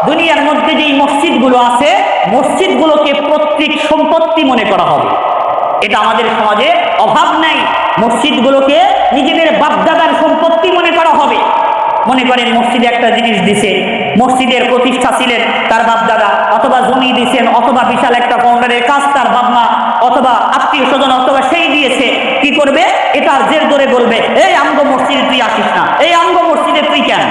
দুনিয়ার মধ্যে যেই মসজিদগুলো আছে, মসজিদগুলোকে পৈতৃক সম্পত্তি মনে করা হবে। এটা আমাদের সমাজে অভাব নাই। মসজিদগুলোকে নিজেদের বাপদাদার সম্পত্তি মনে করা হবে। মনে করেন মসজিদে একটা জিনিস দিছে, মসজিদের প্রতিষ্ঠা ছিলেন তার বাপদাদা, অথবা জমি দিয়েছেন, অথবা বিশাল একটা ফাউন্ডারের কাজ তার বাপমা, অথবা আত্মীয় স্বজন, অথবা সেই দিয়েছে। কি করবে? এটার জের ধরে বলবে, এই আমগো মসজিদে তুই আসিস না, এই আমগো মসজিদে তুই কেন,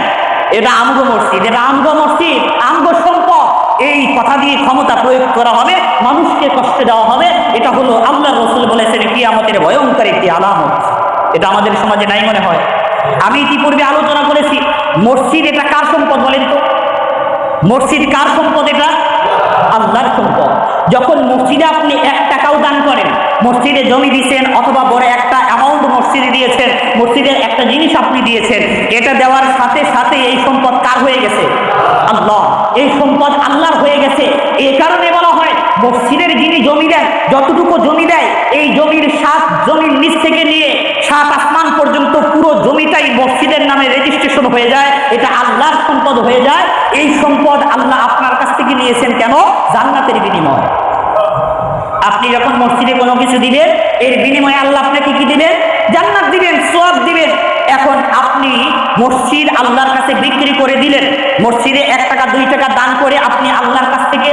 এটা আমগো মসজিদ, এটা আমগো মসজিদ, আমগো সম্পদ। এই কথা দিয়ে ক্ষমতা প্রয়োগ করা হবে, মানুষকে কষ্ট দেওয়া হবে। এটা হলো আল্লাহর রাসূল বলেছেন কিয়ামতের ভয়ঙ্কর একটি আলামত। এটা আমাদের সমাজে নাই মনে হয়। আমি ইতিপূর্বে আলোচনা করেছি, মসজিদ এটা কার সম্পদ বলেন তো? মসজিদ কার সম্পদ? এটা আল্লাহর সম্পদ। যখন মসজিদে আপনি 1 টাকাও দান করেন, মসজিদে জমি দিয়েছেন, অথবা বড় একটা অ্যামাউন্ট মসজিদে দিয়েছেন, মসজিদের একটা জিনিস আপনি দিয়েছেন, এটা দেওয়ার সাথে সাথে এই সম্পদ কার হয়ে গেছে? আল্লাহ। এই সম্পদ আল্লাহর হয়ে গেছে। এই কারণে বলা হয় মসজিদের যিনি জমি দেন, যতটুকু জমি দেয়, এই জমির 7 জমির নিচ থেকে নিয়ে 7 আসমান পর্যন্ত পুরো জমিটাই মসজিদের নামে রেজিস্ট্রেশন হয়ে যায়, এটা আল্লাহর সম্পদ হয়ে যায়। এই সম্পদ আল্লাহ আপনার কাছ থেকে নিয়েছেন কেন? জান্নাতের বিনিময়। আপনি যখন মসজিদে কোনো কিছু দিবেন, এর বিনিময়ে আল্লাহ আপনাকে কি দিবেন? জান্নাত দিবেন, সওয়াব দিবেন। এখন আপনি মসজিদ আল্লাহর কাছে বিক্রি করে দিলেন, মসজিদে 1 টাকা 2 টাকা দান করে আপনি আল্লাহর কাছ থেকে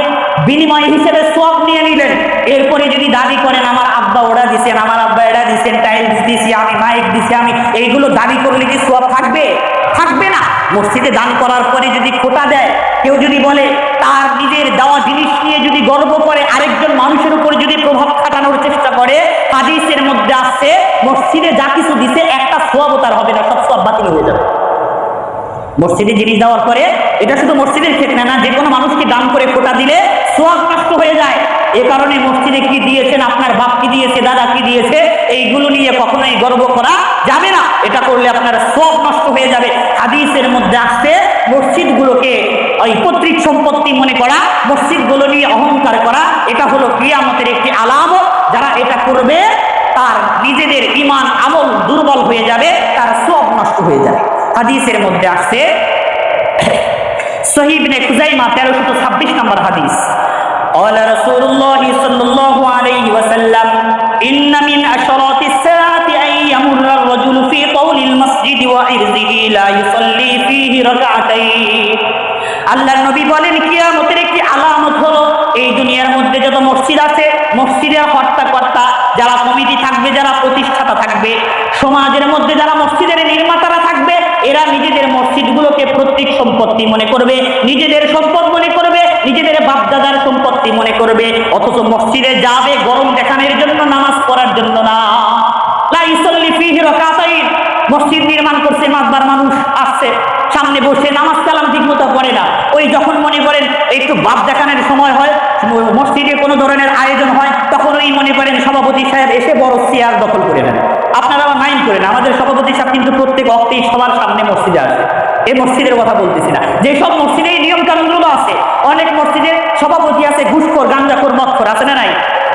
বিনিময় হিসেবে সওয়াব নিয়ে নিলেন। এরপরে যদি দাবি করেন আমার আব্বা ওরা দিছেন, আমার আব্বা এটা দিছেন, টাইলস দিছি আমি, মাইক দিছি আমি, এইগুলো দাবি করলে কি সওয়াব থাকবে? থাকবে না। মসজিদে দান করার পরে যদি খোটা দেয়, কেউ যদি বলে, তার নিজের দেওয়া জিনিস নিয়ে যদি গর্ব করে আরেকজন মানুষের উপর যদি প্রভাব খাটানোর চেষ্টা করে, হাদিসের মধ্যে আসছে মসজিদে যা কিছু দিছে একটা সওয়াবও তার হবে না, সব সওয়াব বাতিল হয়ে যাবে। মসজিদে জিনিস দেওয়ার পরে, এটা শুধু মসজিদের ক্ষেত্রে না, যে কোনো মানুষকে দান করে খোটা দিলে সওয়াব নষ্ট হয়ে যায়। এ কারণে মসজিদে কি দিয়েছেন, আপনার বাপ কি দিয়েছে, দাদা কি দিয়েছে, এইগুলো নিয়ে কখনোই গর্ব করা যাবে না। এটা করলে আপনার সওয়াব নষ্ট হয়ে যাবে। হাদিসের মধ্যে আসছে মসজিদগুলোকে ওই পৈতৃক সম্পত্তি মনে করা, মসজিদগুলো নিয়ে অহংকার করা, এটা হলো কিয়ামতের একটি আলামত। যারা এটা করবে তার নিজেদের ঈমান আমল দুর্বল হয়ে যাবে, তার সওয়াব নষ্ট হয়ে যাবে। হাদিসের মধ্যে আসছে, সহিহ ইবনে খুজাইমা 1326 নম্বর হাদিস, قال رسول الله صلى الله عليه وسلم إن من أشراط الساعة أن يمر الرجل في طول المسجد وعرضه لا يصلي فيه ركعتين। আল্লাহর নবী বলেন কিয়ামতের একটি আলামত হলো এই দুনিয়ার মধ্যে যত মসজিদ আছে, মসজিদের হর্তাকর্তা যারা কমিটি থাকবে, যারা প্রতিষ্ঠাতা থাকবে, সমাজের মধ্যে যারা মসজিদের নির্মাতারা থাকবে, এরা নিজেদের মসজিদগুলোকে পৈতৃক সম্পত্তি মনে করবে, নিজেদের সম্পদ মনে করবে, নিজেদের বাপদাদার সম্পত্তি মনে করবে। অথচ মসজিদে যাবে গরম দেখানোর জন্য, নামাজ পড়ার জন্য না। লা ইউসাল্লি ফীহি রাকাতাইন। মসজিদ নির্মাণ করছে, মাতবার মানুষ আসছে, সামনে বসে নামাজ কালাম ঠিক মতো পড়ে না। ওই যখন মনে করেন একটু বাপ দেখানোর সময় হয়, মসজিদে কোনো ধরনের আয়োজন হয়, তখন ওই মনে করেন সভাপতি সাহেব এসে বড় চেয়ার দখল করে নেন। আপনারা আবার মাইন্ড করেন, আমাদের সভাপতি সাহেব কিন্তু প্রত্যেক অক্টেই সবার সামনে মসজিদে আসে। এই মসজিদের কথা বলতেছি না, যেসব মসজিদে এই নিয়ম কানুনগুলো আছে। অনেক মসজিদের সভাপতি আছে ঘুষখোর, গাঁজাখোর, মদখোর, আছে না নাই?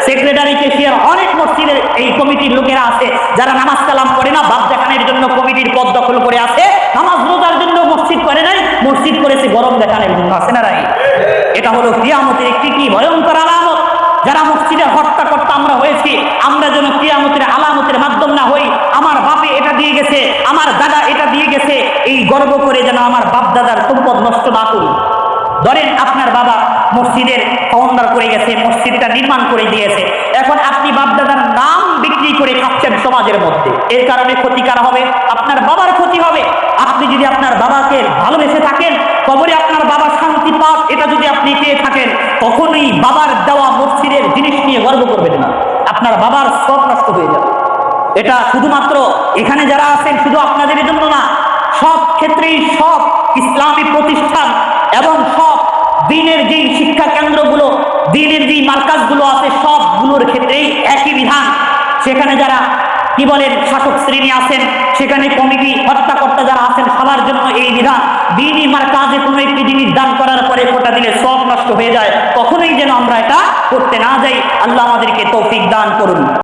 সেক্রেটারি, কেশিয়ার, অনেক মসজিদের এই কমিটির লোকেরা আছে যারা নামাজ কালাম করে না, বাপ দেখানোর জন্য কমিটির পদ দখল করে আছে। নামাজ রোজার জন্য মসজিদ করে নাই, মসজিদ করেছে গরম দেখানোর জন্য, আছে না নাই? এটা হলো কিয়ামতের একটি কি ভয়ঙ্কর আলামত। যারা মসজিদের হর্তাকর্তা আমরা হয়েছি, আমরা যেন কিয়ামতের আলামতের মাধ্যম না হই। আমার বাপে এটা দিয়ে গেছে, আমার দাদা এটা দিয়ে গেছে, এই গর্ব করে যেন আমার বাপ দাদার সম্পদ নষ্ট না করি। ধরেন আপনার বাবা মসজিদের ফাউন্ডার করে গেছে, মসজিদটা নির্মাণ করে দিয়েছে, এখন আপনি বাপদাদার নাম বিক্রি করে খাচ্ছেন সমাজের মধ্যে। এর কারণে ক্ষতি কার হবে? আপনার বাবার ক্ষতি হবে। আপনি যদি আপনার বাবাকে ভালোবেসে থাকেন, কবরে আপনার বাবা শান্তি পাক, এটা যদি আপনি পেয়ে থাকেন, কখনোই বাবার দেওয়া মসজিদের জিনিস নিয়ে গর্ব করবেন না, আপনার বাবার সব নষ্ট হয়ে যাবে। এটা শুধুমাত্র এখানে যারা আছেন শুধু আপনাদের জন্য না, সব ক্ষেত্রেই সব ইসলামী প্রতিষ্ঠান এবং সব দ্বীনের যেই শিক্ষা কেন্দ্রগুলো, দ্বীনের যেই মার্কাজগুলো আছে, সবগুলোর ক্ষেত্রেই একই বিধান। সেখানে যারা কি বলেন শাসক শ্রেণী আছেন, সেখানে কমিটি হর্তাকর্তা যারা আছেন, সবার জন্য এই বিধান। দ্বীনি মার্কাজে কোনো একটি জিনিস দান করার পরে খোটা দিলে সব নষ্ট হয়ে যায়, কখনোই যেন আমরা এটা করতে না যাই। আল্লাহ আমাদেরকে তৌফিক দান করুন।